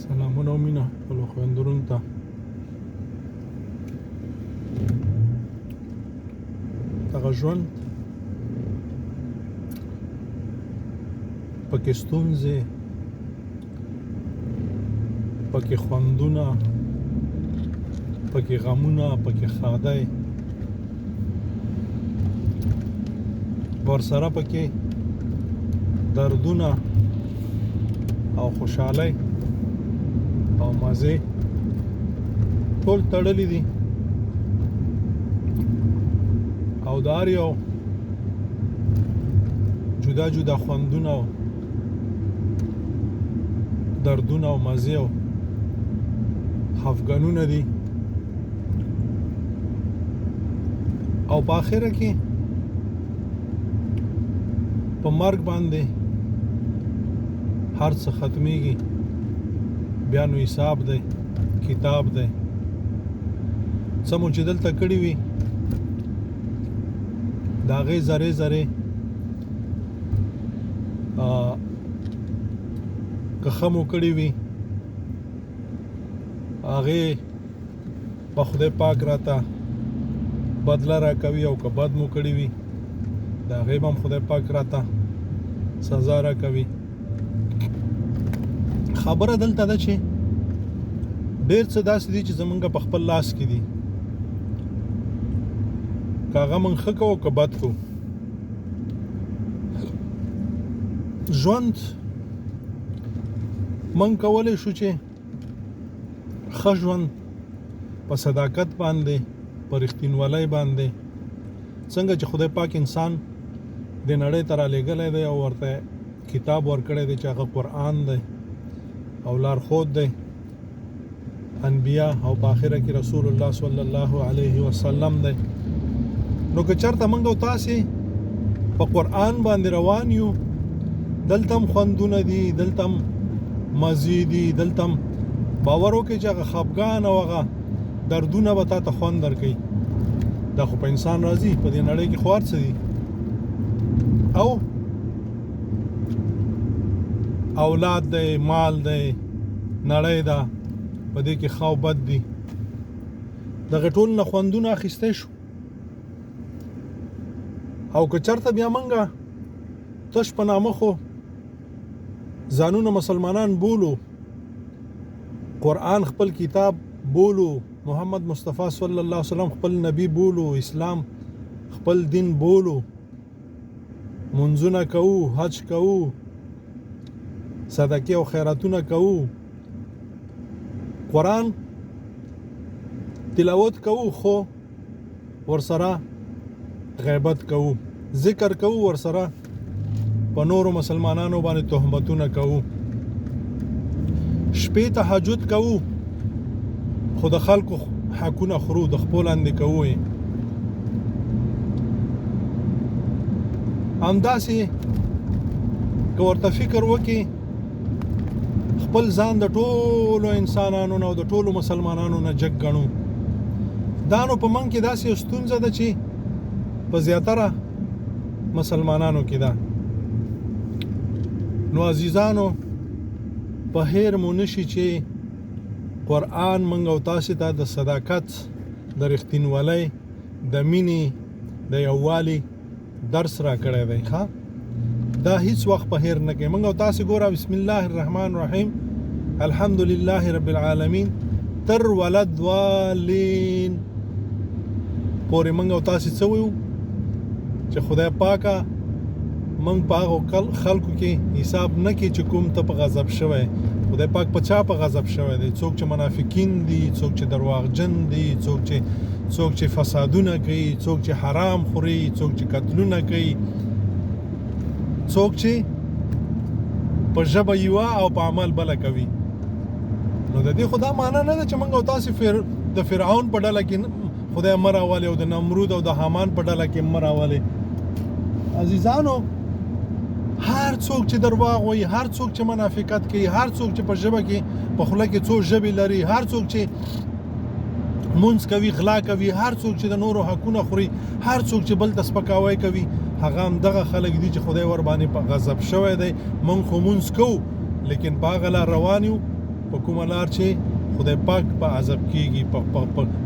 سلامونه او مینه خپلو خویندرونو ته. دغه ژوند پکې ستونزې، پکې خوندونه، پکې غمونه، پکې ښادۍ، ورسره پکې دردونه او خوشحالۍ او مزې ټول تړلي دي. او د هر یو جدا جدا خوندونه او دردونه او مزې او خفګانونه دي. او په آخره کې په مرګ باندې هر څه ختمیږي. بیا نو حساب دی، کتاب دی. څه مو چې دلته کړي وي د هغې ذرې ذرې که ښه مو کړي وي هغې په خدای پاک راته بدله راکوي، او که بد مو کړي وي د هغې به هم خدای پاک راته سزا راکوي. خبره دلته ده چې ډېر څه داسې دي چې زمونږ په خپل لاس کې دي، که هغه موږ ښه کوو که بد کوو. ژوند موږ کولی شو چې ښه ژوند په صداقت باندې، په رښتینولۍ باندې، څنګه چې خدای پاک انسان د نړۍ ته رالیږلی دی او ورته کتاب ورکړی دی چې هغه قرآن دی او لارښود دی، انبیا، او په آخره کې رسول الله صلی الله علیه وسلم دی. نو که چېرته موږ او تاسې په قرآن باندې روان یو، دلته هم خوندونه دي، دلته هم مزې دي، دلته هم باور وکړئ چې هغه خفګان او هغه دردونه به تا ته خوند درکوي. دا خو په انسان راځي، په دې نړۍ کې خو هر څه دي. او اولاد دی، مال دی، نړۍ ده، په دې کې ښه او بد دي. دغه ټول نه خوندونه اخیستی شو. او که چېرته بیا موږ تش په نامه خو ځانونه مسلمانان بولو، قرآن خپل کتاب بولو، محمد مصطفی صلی الله علیه وسلم خپل نبی بولو، اسلام خپل دین بولو، منځونه کوو، حج کوو، صدقې او خیراتونه کوو، قرآن تلاوت کوو، خو ورسره غیبت کوو، ذکر کوو، ورسره په نورو مسلمانانو باندې تهمتونه کوو، شپې تهجد کوو، خو د خلکو حقونه خورو، د خپل لاندې کوو. همداسې که ورته فکر وکړي، خپل ځان د ټولو انسانانو نه او د ټولو مسلمانانو نه جګ ګڼو. دا نو په موږ کې داسې یو ستونزه ده چې په زیاتره مسلمانانو کې ده. نو عزیزانو، په هیر مو نشي چې قرآن موږ او تاسې ته د صداقت، د رښتینولۍ، د مینې، د یووالي درس را کړی دی. ښه، دا هیڅ وخت په هیر نه کوي. موږ او تاسې ګوره، بسم الله الرحمن الرحیم، الحمد لله رب العالمین، تر ولدوالین پورې موږ او تاسې څه ویو چې خدای پاکه موږ په هغو خلکو کې حساب نه کړي چې کوم ته په غضب شوی. خدای پاک په چا په غضب شوی دی؟ څوک چې منافقین دي، څوک چې درواغجن دي، څوک چې فسادونه کوي، څوک چې حرام خوري، څوک چې قتلونه کوي، څوک چې په ژبه یوه او په عمل بله کوي. نو د دې خو دا معنا نه ده چې موږ او تاسې د فرعون په ډله کې خدای مه راولي او د نمرود او د حامان په ډله کې مه راولي. عزیزانو، هر څوک چې درواغ وایي، هر څوک چې منافقت کوي، هر څوک چې په ژبه کې په خوله کې څو ژبې لري، هر څوک چې مونځ کوي، غلا کوي، هر څوک چې د نورو حقونه خوري، هر څوک چې بل ته سپکاوی کوي، هغه هم دغه خلک دي چې خدای ور باندې په غضب شوی دی. مونږ خو مونځ کوو، لیکن په هغه لار روان یو په کومه لار چې خدای پاک په عذاب کیږي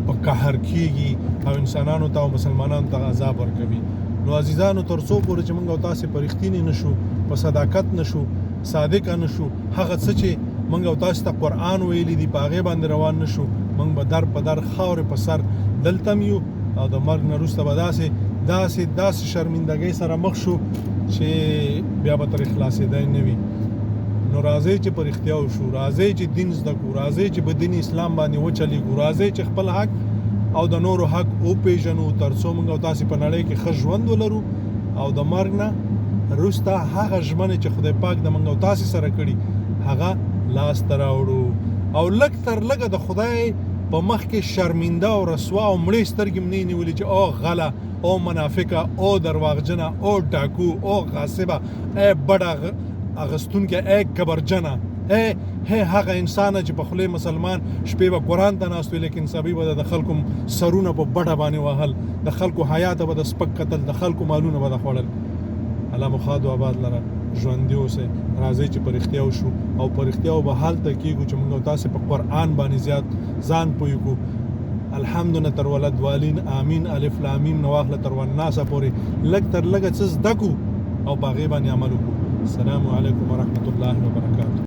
په قهر کیږي او انسانانو ته او مسلمانانو ته عذاب ورکوي. نو عزیزانو تر څو پورې چې موږ او تاسې په رښتینې نشو، په صداقت نشو، صادق نشو، هغه څه چې موږ او تاسو ته قرآن ویلي دي په هغې باندې روان نشو، موږ به در په در خاورې په سر دلته یو او د مرګ نه وروسته به داسې شرمندګۍ سره مخ شو چې بیا به ترې خلاصېدی نه وي. نو راځئ چې په رښتیا وشو، راځئ چې دین زده کړو، راځئ چې په دین اسلام باندې وچلېږو، راځئ چې خپل حق او د نورو حق وپېژنو تر څو موږ او تاسې په نړۍ کې ښه ژوند ولرو او د مرګ نه وروسته هغه ژمنې چې خدای پاک د موږ او تاسې سره کړي هغه لاسته راوړو او لږ تر لږه د خدای په مخ کې شرمنده او رسوا او مړې سترګې مې نه نیولې چې او غله او منافقه او درواغجنه او ډاکو او غاصبه ای بډه اغستونکې ای کبرجنه ای هغه انسان چې په خولې مسلمان شپې به قرآن ته ناست وي لیکن سبی به د خلکو سرونه په بډه باندې وهل، د خلکو حیا ته به د سپک کتل، د خلکو مالونه به د خوړل. الله مو ښاد و آباد لره، ژوندي اوسئ. راځئ چې په رښتیا وشو او په رښتیا به هلته کېږو چې موږ او تاسې په قرآن باندې زیات ځان پوه کړو. الحمد نه تر ولد والین آمین الف لام میم نه واخله تر والناسه پورې لږ تر لږه څه زده کړو او په هغې باندې عمل وکړو. السلام علیکم ورحمة الله وبرکاته.